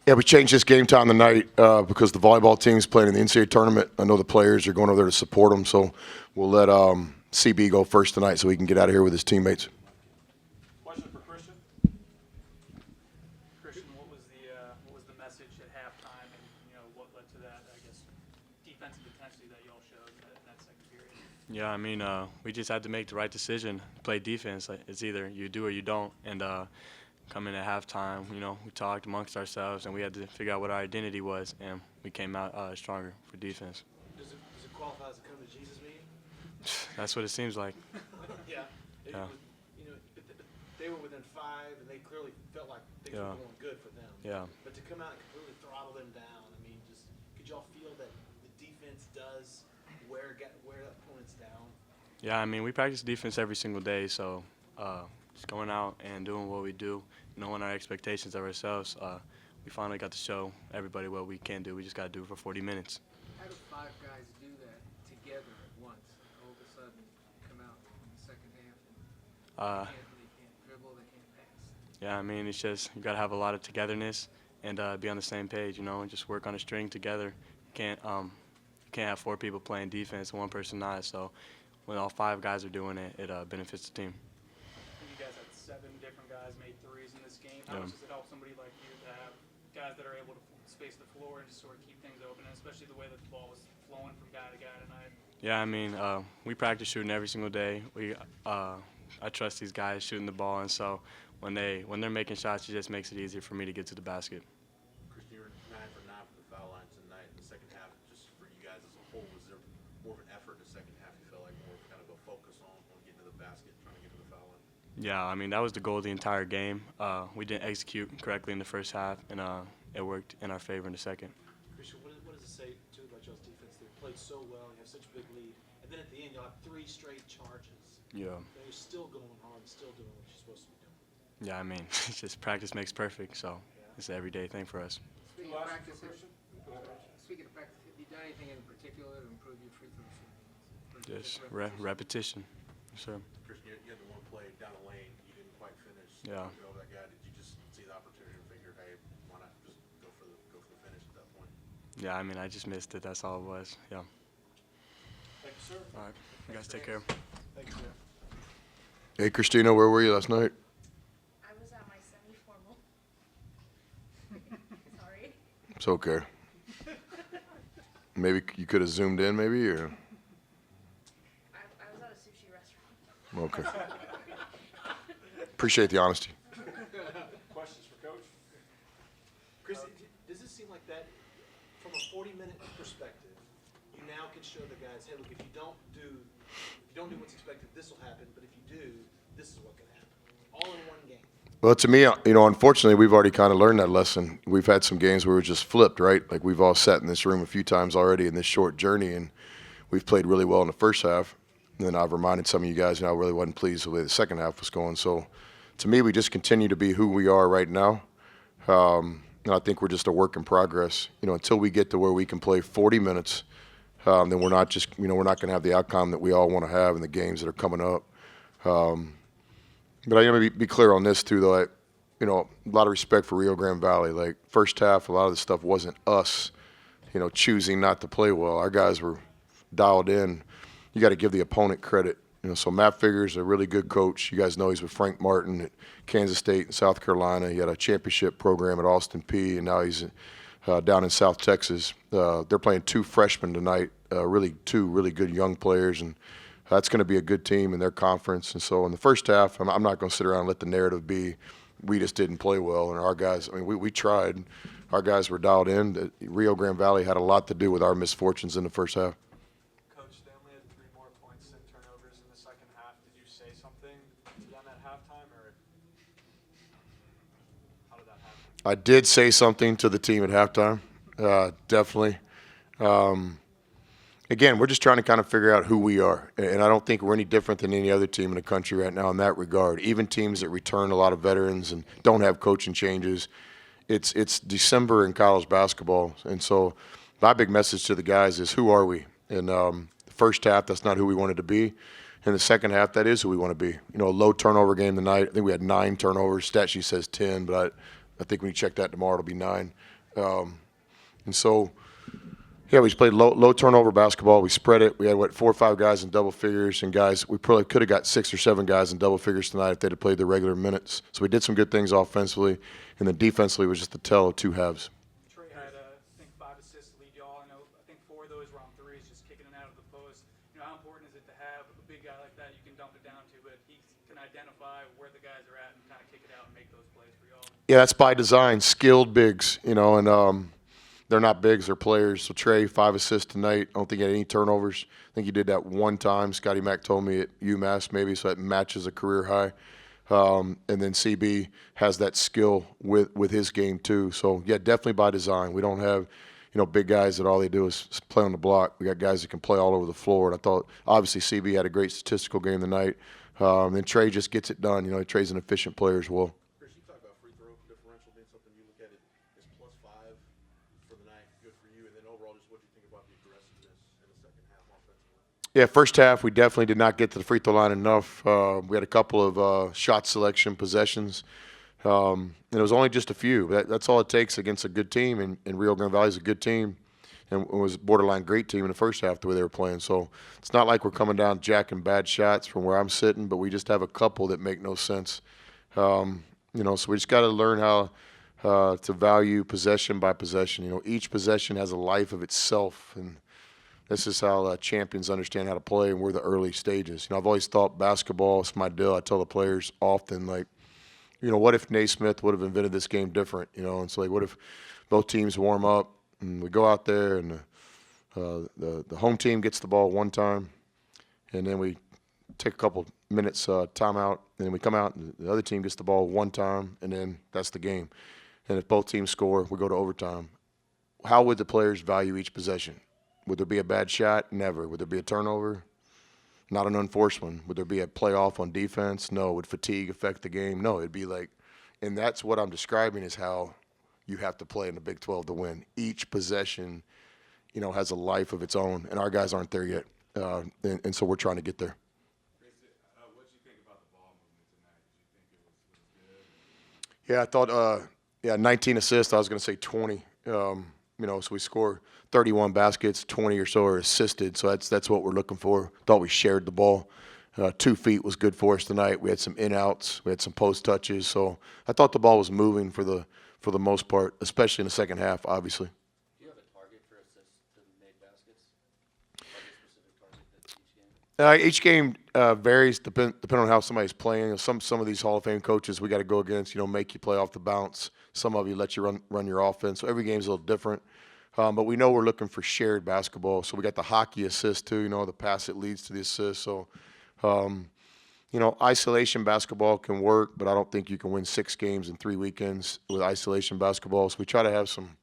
Yeah, we changed this game time tonight because the volleyball team's playing in the NCAA tournament. I know the players are going over there to support them, so we'll let CB go first tonight so he can get out of here with his teammates. Question for Christian. Christian, what was the message at halftime, and what led to that, I guess, defensive intensity that y'all showed in that second period? Yeah, I mean, we just had to make the right decision, play defense. It's either you do or you don't, and coming at halftime, we talked amongst ourselves, and we had to figure out what our identity was, and we came out stronger for defense. Does it qualify as a come to Jesus meeting? That's what it seems like. Yeah. Yeah. They were within 5, and they clearly felt like things were going good for them. Yeah. But to come out and completely throttle them down, I mean, could y'all feel that the defense does wear opponents down? Yeah, I mean, we practice defense every single day, so just going out and doing what we do, knowing our expectations of ourselves, we finally got to show everybody what we can do. We just got to do it for 40 minutes. How do 5 guys do that together at once? All of a sudden, come out in the second half and they can't dribble, they can't pass. Yeah, I mean, it's just you got to have a lot of togetherness and be on the same page, and just work on a string together. You can't have 4 people playing defense and 1 person not. So when all 5 guys are doing it, it benefits the team. You guys had 7 different guys make threes in this game. How much does it help somebody like you to have guys that are able to space the floor and just sort of keep things open, and especially the way that the ball was flowing from guy to guy tonight? Yeah, I mean, we practice shooting every single day. I trust these guys shooting the ball, and so when they're making shots, it just makes it easier for me to get to the basket. Christian, you were 9 for 9 from the foul line tonight in the second half. Just for you guys as a whole, was there more of an effort in the second half? You felt like more of kind of a focus on getting to the basket, trying to get to the foul line? Yeah, I mean, that was the goal of the entire game. We didn't execute correctly in the first half, and it worked in our favor in the second. Christian, what does it say, too, about y'all's defense? They played so well, you have such a big lead, and then at the end, y'all have 3 straight charges. Yeah. And you're still going hard, still doing what you're supposed to be doing. Yeah, I mean, it's just practice makes perfect, so it's an everyday thing for us. Speaking of practice, have you done anything in particular to improve your free throw shooting? Just repetition. Yes, sir. Christian, you had the one play down the lane, you didn't quite finish. Yeah. You know that guy. Did you just see the opportunity and figure, hey, why not just go for the finish at that point? Yeah, I mean, I just missed it. That's all it was. Yeah. Thank you, sir. All right. You guys take care. Thank you, sir. Hey, Christina, where were you last night? I was at my semi-formal. Sorry. It's okay. Maybe you could have zoomed in, maybe, or? I was at a sushi restaurant. Okay. Appreciate the honesty. Questions for Coach? Chris, does it seem like that, from a 40-minute perspective, you now can show the guys, hey, look, if you don't do what's expected, this will happen, but if you do, this is what can happen. All in one game. Well, to me, unfortunately, we've already kind of learned that lesson. We've had some games where we're just flipped, right? Like we've all sat in this room a few times already in this short journey, and we've played really well in the first half. And then I've reminded some of you guys, I really wasn't pleased with the way the second half was going. So, to me, we just continue to be who we are right now. And I think we're just a work in progress. Until we get to where we can play 40 minutes, then we're not just, we're not going to have the outcome that we all want to have in the games that are coming up. But I got to be clear on this too, though. A lot of respect for Rio Grande Valley. Like first half, a lot of the stuff wasn't us, choosing not to play well. Our guys were dialed in. You got to give the opponent credit. So Matt Figure's a really good coach. You guys know he's with Frank Martin at Kansas State and South Carolina. He had a championship program at Austin Peay, and now he's down in South Texas. They're playing 2 freshmen tonight, 2 really good young players, and that's going to be a good team in their conference. And so in the first half, I'm not going to sit around and let the narrative be we just didn't play well. And our guys, we tried. Our guys were dialed in. Rio Grande Valley had a lot to do with our misfortunes in the first half. Coach, they only had 3 more points and turnovers in the second half. Did you say something to them at halftime, or how did that happen? I did say something to the team at halftime, definitely. Again, we're just trying to kind of figure out who we are. And I don't think we're any different than any other team in the country right now in that regard. Even teams that return a lot of veterans and don't have coaching changes. It's December in college basketball. And so my big message to the guys is who are we? And the first half, that's not who we wanted to be. In the second half, that is who we want to be. A low turnover game tonight. I think we had 9 turnovers. Stat sheet says 10, but I think when you check that tomorrow, it'll be 9. And so, yeah, we just played low turnover basketball. We spread it. We had, 4 or 5 guys in double figures, and guys, we probably could have got 6 or 7 guys in double figures tonight if they'd have played their regular minutes. So we did some good things offensively, and then defensively was just the tell of 2 halves. Trey had, I think, 5 assists to lead y'all. I think 4 of those were on threes, just kicking it out of the post. How important is it to have a big guy like that you can dump it down to, but he can identify where the guys are at and kind of kick it out and make those plays for y'all? Yeah, that's by design. Skilled bigs, and they're not bigs, they're players. So Trey, 5 assists tonight. I don't think he had any turnovers. I think he did that one time. Scotty Mack told me at UMass maybe, so that matches a career high. And then CB has that skill with his game too. So yeah, definitely by design. We don't have, big guys that all they do is play on the block. We got guys that can play all over the floor. And I thought obviously CB had a great statistical game tonight. Then Trey just gets it done. Trey's an efficient player as well. Chris, you talk about free throw differential being something you look at it as +5 for the night, good for you, and then overall, just what do you think about the aggressiveness in the second half offensively? Yeah, first half we definitely did not get to the free throw line enough. We had a couple of shot selection possessions, and it was only just a few. That's all it takes against a good team, and Rio Grande Valley is a good team, and it was a borderline great team in the first half the way they were playing. So it's not like we're coming down jacking bad shots from where I'm sitting, but we just have a couple that make no sense. So we just got to learn how to value possession by possession. Each possession has a life of itself, and this is how champions understand how to play, and we're the early stages. I've always thought basketball is my deal. I tell the players often, what if Naismith would have invented this game different? And so what if both teams warm up and we go out there and the home team gets the ball one time, and then we take a couple minutes timeout, and then we come out and the other team gets the ball one time, and then that's the game. And if both teams score, we go to overtime. How would the players value each possession? Would there be a bad shot? Never. Would there be a turnover? Not an unforced one. Would there be a playoff on defense? No. Would fatigue affect the game? No. It'd be and that's what I'm describing is how you have to play in the Big 12 to win. Each possession, has a life of its own, and our guys aren't there yet. And so we're trying to get there. What did you think about the ball movement tonight? Did you think it was good? Yeah, I thought, 19 assists. I was going to say 20. So we score 31 baskets, 20 or so are assisted. So that's what we're looking for. Thought we shared the ball. 2 feet was good for us tonight. We had some in-outs. We had some post touches. So I thought the ball was moving for the most part, especially in the second half, obviously. Do you have a target for assists to made baskets? Like a specific target each game? Each game varies depending on how somebody's playing. Some of these Hall of Fame coaches we got to go against, make you play off the bounce. Some of you let you run your offense. So every game's a little different. But we know we're looking for shared basketball. So we got the hockey assist too, the pass that leads to the assist. So, isolation basketball can work, but I don't think you can win 6 games in 3 weekends with isolation basketball. So we try to have some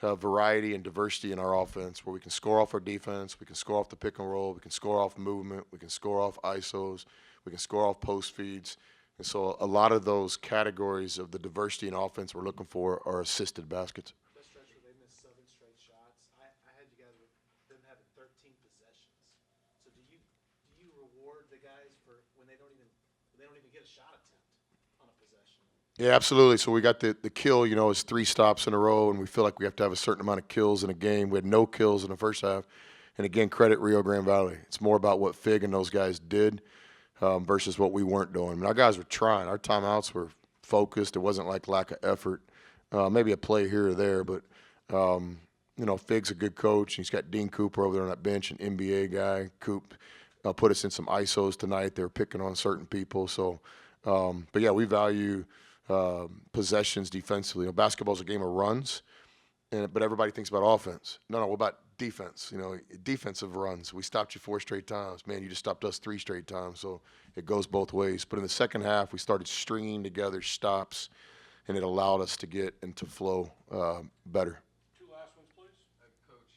variety and diversity in our offense where we can score off our defense, we can score off the pick and roll, we can score off movement, we can score off ISOs, we can score off post feeds. And so a lot of those categories of the diversity in offense we're looking for are assisted baskets. That stretch where they missed 7 straight shots, I had you guys with them having 13 possessions. So do you reward the guys for when they don't even get a shot attempt on a possession? Yeah, absolutely. So we got the kill, is 3 stops in a row, and we feel like we have to have a certain amount of kills in a game. We had no kills in the first half. And again, credit Rio Grande Valley. It's more about what Fig and those guys did versus what we weren't doing. I mean, our guys were trying. Our timeouts were focused. It wasn't like lack of effort. Maybe a play here or there, but Fig's a good coach. He's got Dean Cooper over there on that bench, an NBA guy. Coop put us in some ISOs tonight. They were picking on certain people. So, but yeah, we value possessions defensively. Basketball's a game of runs, but everybody thinks about offense. No, what about defense? Defensive runs. We stopped you 4 straight times. Man, you just stopped us 3 straight times. So it goes both ways. But in the second half, we started stringing together stops, and it allowed us to get into flow better. 2 last ones, please. Coach,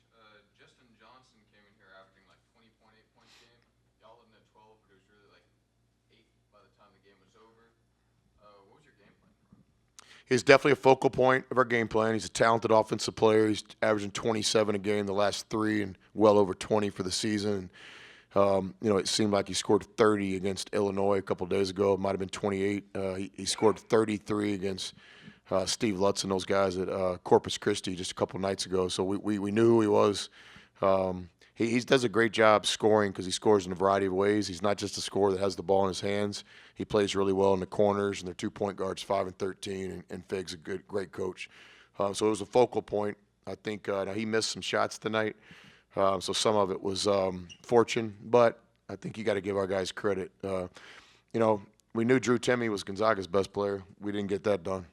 Justin Johnson came in here averaging like 20.8 points a game. Y'all led at 12, but it was really like 8 by the time the game was over. What was your game plan for him? He's definitely a focal point of our game plan. He's a talented offensive player. He's averaging 27 a game the last 3 and well over 20 for the season. It seemed like he scored 30 against Illinois a couple of days ago. It might have been 28. He scored 33 against Steve Lutz and those guys at Corpus Christi just a couple nights ago. So we knew who he was. He does a great job scoring because he scores in a variety of ways. He's not just a scorer that has the ball in his hands. He plays really well in the corners, and their 2-point guards, 5 and 13, and Fig's a great coach. So it was a focal point. I think now he missed some shots tonight, so some of it was fortune, but I think you got to give our guys credit. We knew Drew Timme was Gonzaga's best player. We didn't get that done.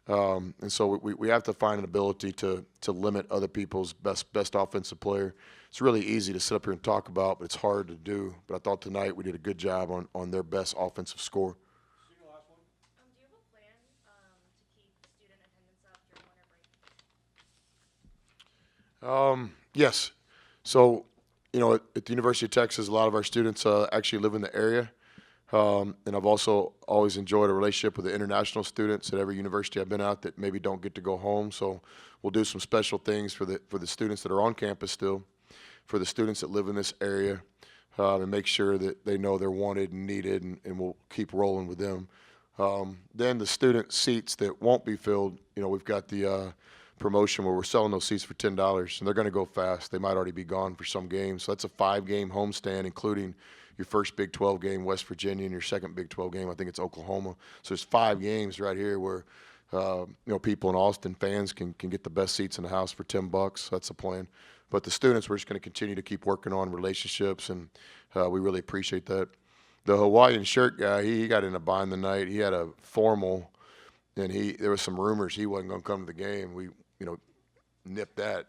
And so we have to find an ability to limit other people's best offensive player. It's really easy to sit up here and talk about, but it's hard to do. But I thought tonight we did a good job on their best offensive score. Do you have a plan to keep student attendance up during winter break? Yes. So, at the University of Texas, a lot of our students actually live in the area. And I've also always enjoyed a relationship with the international students at every university I've been at that maybe don't get to go home. So we'll do some special things for the students that are on campus still, for the students that live in this area, and make sure that they know they're wanted and needed, and we'll keep rolling with them. Then the student seats that won't be filled, we've got the promotion where we're selling those seats for $10, and they're going to go fast. They might already be gone for some games. So that's a 5-game homestand, including your first Big 12 game, West Virginia, and your second Big 12 game, I think it's Oklahoma. So there's 5 games right here where people in Austin, fans can get the best seats in the house for $10. That's the plan. But the students, we're just going to continue to keep working on relationships, and we really appreciate that. The Hawaiian shirt guy, he got in a bind tonight. He had a formal, and there was some rumors he wasn't going to come to the game. We nipped that,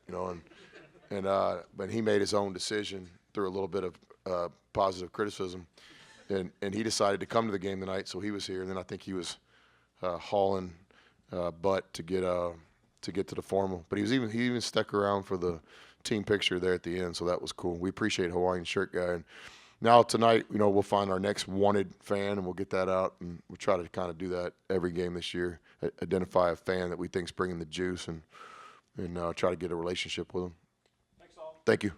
but he made his own decision through a little bit of positive criticism, and he decided to come to the game tonight, so he was here. And then I think he was hauling butt to get to the formal, but he even stuck around for the team picture there at the end, so that was cool. We appreciate Hawaiian shirt guy. And now tonight, we'll find our next wanted fan, and we'll get that out, and we'll try to kind of do that every game this year. Identify a fan that we think's bringing the juice, and try to get a relationship with them. Thanks all. Thank you.